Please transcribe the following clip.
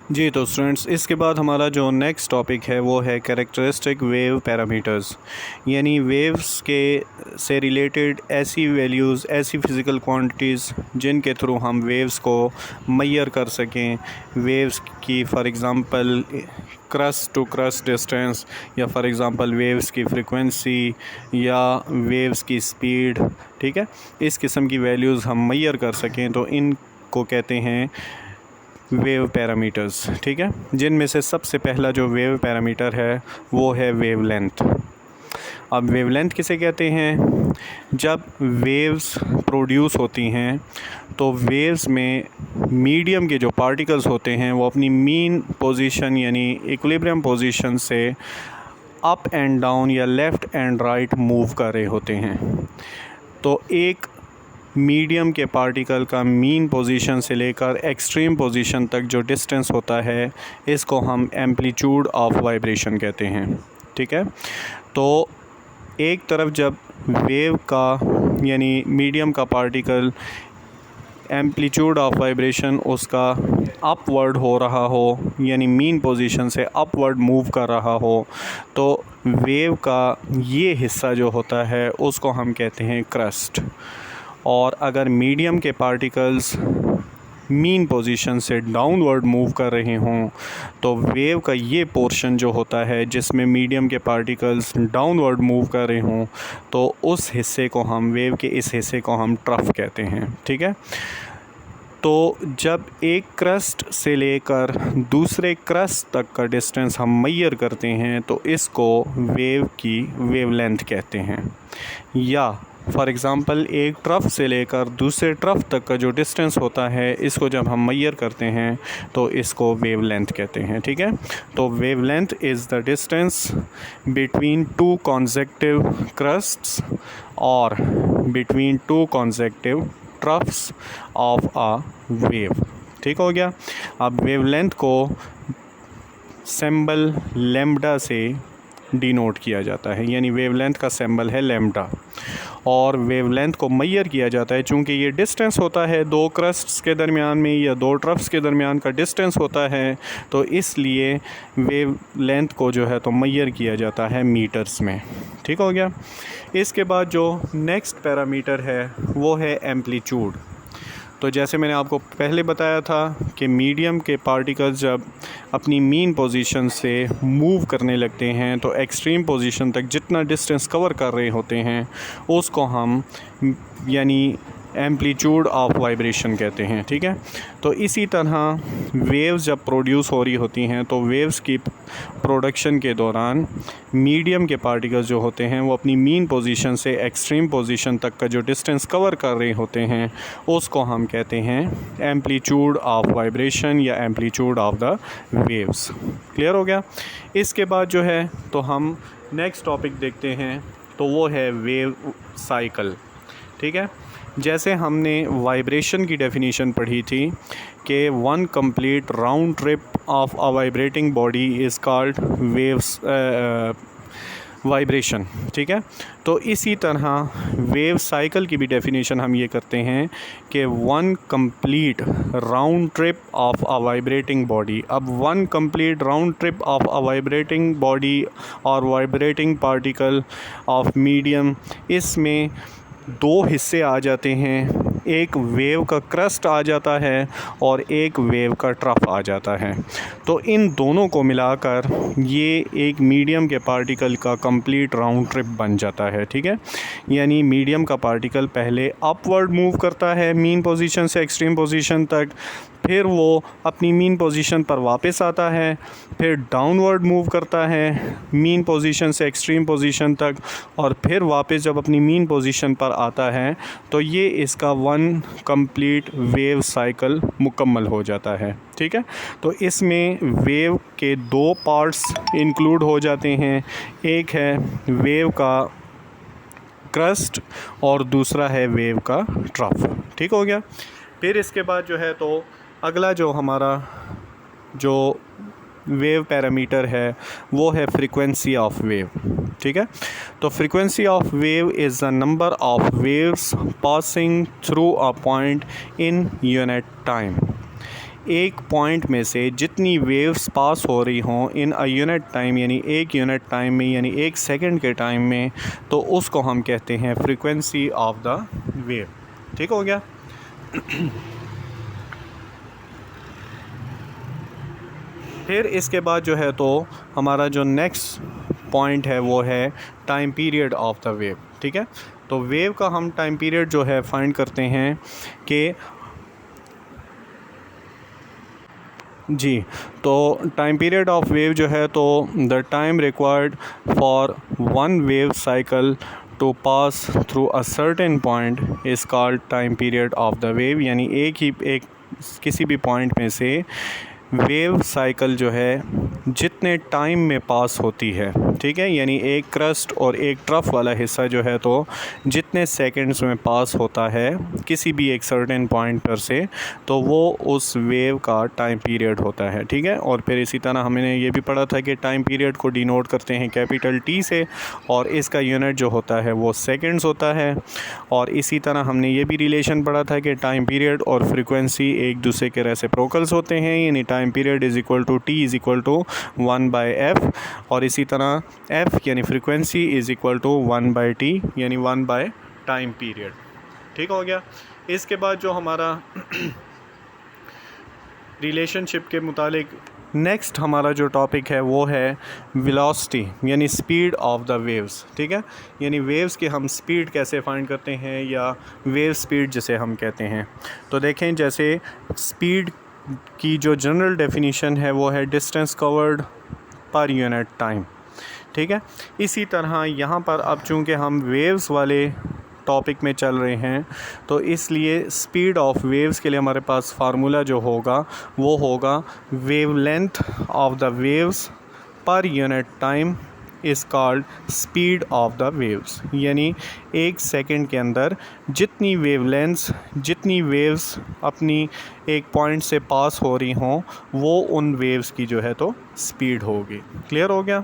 जी तो स्टूडेंट्स, इसके बाद हमारा जो नेक्स्ट टॉपिक है वो है कैरेक्टरिस्टिक वेव पैरामीटर्स, यानी वेव्स के से रिलेटेड ऐसी वैल्यूज़, ऐसी फ़िज़िकल क्वांटिटीज़ जिनके थ्रू हम वेव्स को मेजर कर सकें। वेव्स की for example crust to crust distance, या फॉर एग्ज़ांपल वेव्स की फ्रीक्वेंसी या वेव्स की स्पीड। ठीक है, इस किस्म की वैल्यूज़ हम मेजर कर सकें तो इनको कहते हैं वेव पैरामीटर्स। ठीक है, जिनमें से सबसे पहला जो वेव पैरामीटर है वो है वेवलेंथ। अब वेवलेंथ किसे कहते हैं? जब वेव्स प्रोड्यूस होती हैं तो वेव्स में मीडियम के जो पार्टिकल्स होते हैं वो अपनी मीन पोजीशन यानी इक्विलिब्रियम पोजीशन से अप एंड डाउन या लेफ़्ट एंड राइट मूव कर रहे होते हैं। तो एक मीडियम के पार्टिकल का मीन पोजीशन से लेकर एक्सट्रीम पोजीशन तक जो डिस्टेंस होता है इसको हम एम्पलीट्यूड ऑफ वाइब्रेशन कहते हैं। ठीक है, तो एक तरफ जब वेव का यानी मीडियम का पार्टिकल एम्पलीट्यूड ऑफ वाइब्रेशन उसका अपवर्ड हो रहा हो, यानी मीन पोजीशन से अपवर्ड मूव कर रहा हो, तो वेव का ये हिस्सा जो होता है उसको हम कहते हैं क्रस्ट। और अगर मीडियम के पार्टिकल्स मीन पोजीशन से डाउनवर्ड मूव कर रहे हों तो वेव का ये पोर्शन जो होता है जिसमें मीडियम के पार्टिकल्स डाउनवर्ड मूव कर रहे हों तो उस हिस्से को हम वेव के इस हिस्से को हम ट्रफ कहते हैं। ठीक है, तो जब एक क्रस्ट से लेकर दूसरे क्रस्ट तक का डिस्टेंस हम मेजर करते हैं तो इसको वेव की वेवलेंथ कहते हैं। या फॉर एग्ज़ाम्पल एक ट्रफ से लेकर दूसरे ट्रफ तक का जो डिस्टेंस होता है इसको जब हम मेजर करते हैं तो इसको वेवलेंथ कहते हैं। ठीक है, तो wavelength is the distance between two consecutive crests और between two consecutive troughs of a wave. ठीक हो गया। अब वेवलेंथ को सिंबल लैम्ब्डा से डिनोट किया जाता है, यानी वेवलेंथ का सिंबल है लैम्ब्डा। और वेवलेंथ को मेजर किया जाता है चूँकि ये डिस्टेंस होता है दो क्रस्ट्स के दरमियान में या दो ट्रफ्स के दरमियान का डिस्टेंस होता है, तो इसलिए वेवलेंथ को जो है तो मेजर किया जाता है मीटर्स में। ठीक हो गया। इसके बाद जो नेक्स्ट पैरामीटर है वो है एम्पलीट्यूड। तो जैसे मैंने आपको पहले बताया था कि मीडियम के पार्टिकल्स जब अपनी मीन पोजीशन से मूव करने लगते हैं तो एक्सट्रीम पोजीशन तक जितना डिस्टेंस कवर कर रहे होते हैं उसको हम यानी एम्पलीट्यूड ऑफ वाइब्रेशन कहते हैं। ठीक है, तो इसी तरह वेव्स जब प्रोड्यूस हो रही होती हैं तो वेव्स की प्रोडक्शन के दौरान मीडियम के पार्टिकल्स जो होते हैं वो अपनी मीन पोजीशन से एक्सट्रीम पोजीशन तक का जो डिस्टेंस कवर कर रहे होते हैं उसको हम कहते हैं एम्पलीट्यूड ऑफ वाइब्रेशन या amplitude of the waves. Clear हो गया। इसके बाद जो है तो हम नेक्स्ट टॉपिक देखते हैं तो वो है वेव साइकिल। ठीक है, जैसे हमने वाइब्रेशन की डेफिनेशन पढ़ी थी कि one complete round trip of a vibrating body is called waves vibration. ठीक है, तो इसी तरह वेव साइकिल की भी डेफिनेशन हम ये करते हैं कि one complete round trip of a vibrating body. अब one complete round trip of a vibrating body और वाइब्रेटिंग पार्टिकल ऑफ मीडियम, इसमें दो हिस्से आ जाते हैं, एक वेव का क्रस्ट आ जाता है और एक वेव का ट्रफ आ जाता है। तो इन दोनों को मिलाकर ये एक मीडियम के पार्टिकल का कंप्लीट राउंड ट्रिप बन जाता है। ठीक है, यानी मीडियम का पार्टिकल पहले अपवर्ड मूव करता है मीन पोजीशन से एक्सट्रीम पोजीशन तक, फिर वो अपनी मीन पोजीशन पर वापस आता है, फिर डाउनवर्ड मूव करता है मीन पोजीशन से एक्सट्रीम पोजीशन तक, और फिर वापस जब अपनी मीन पोजीशन पर आता है तो ये इसका वन कंप्लीट वेव साइकिल मुकम्मल हो जाता है। ठीक है, तो इसमें वेव के दो पार्ट्स इंक्लूड हो जाते हैं, एक है वेव का क्रस्ट और दूसरा है वेव का ट्रफ। ठीक हो गया। फिर इसके बाद जो है तो अगला जो हमारा जो वेव पैरामीटर है वो है फ्रीक्वेंसी ऑफ वेव। ठीक है, तो frequency of wave is the number of waves passing through a point in unit time. एक पॉइंट में से जितनी वेव्स पास हो रही हों इन अ यूनिट टाइम, यानी एक यूनिट टाइम में, यानी एक सेकंड के टाइम में, तो उसको हम कहते हैं फ्रीक्वेंसी ऑफ द वेव। ठीक हो गया। फिर इसके बाद जो है तो हमारा जो नेक्स्ट पॉइंट है वो है time period of the wave. ठीक है, तो वेव का हम टाइम पीरियड जो है फाइंड करते हैं कि जी, तो टाइम पीरियड ऑफ वेव जो है तो the time required for one wave cycle to pass through a certain point is called time period of the wave. यानी एक किसी भी पॉइंट में से वेव साइकिल जो है जितने टाइम में पास होती है, ठीक है, यानी एक क्रस्ट और एक ट्रफ वाला हिस्सा जो है तो जितने सेकंड्स में पास होता है किसी भी एक सर्टेन पॉइंट पर से, तो वो उस वेव का टाइम पीरियड होता है। ठीक है, और फिर इसी तरह हमने ये भी पढ़ा था कि टाइम पीरियड को डिनोट करते हैं कैपिटल टी से, और इसका यूनिट जो होता है वो सेकंड्स होता है। और इसी तरह हमने ये भी रिलेशन पढ़ा था कि टाइम पीरियड और फ्रीक्वेंसी एक दूसरे के रेसिप्रोकल्स होते हैं, यानी time period is equal to T is equal to 1/f, और इसी तरह f यानी frequency is equal to 1/t यानी 1 बाय टाइम पीरियड। ठीक हो गया। इसके बाद जो हमारा रिलेशनशिप के मुतालिक नेक्स्ट हमारा जो टॉपिक है वो है वेलोसिटी यानी स्पीड ऑफ द वेव्स। ठीक है, यानी वेव्स की हम स्पीड कैसे फाइंड करते हैं, या वेव स्पीड जिसे हम कहते हैं। तो देखें, जैसे स्पीड की जो जनरल डेफिनीशन है वो है distance covered per unit time. ठीक है, इसी तरह यहाँ पर अब चूँकि हम वेव्स वाले टॉपिक में चल रहे हैं तो इसलिए स्पीड ऑफ वेव्स के लिए हमारे पास फार्मूला जो होगा वो होगा wavelength of the waves per unit time is called speed of the waves. यानी एक सेकंड के अंदर जितनी वेव्स अपनी एक पॉइंट से पास हो रही हों वो उन वेव्स की जो है तो स्पीड होगी। क्लियर हो गया।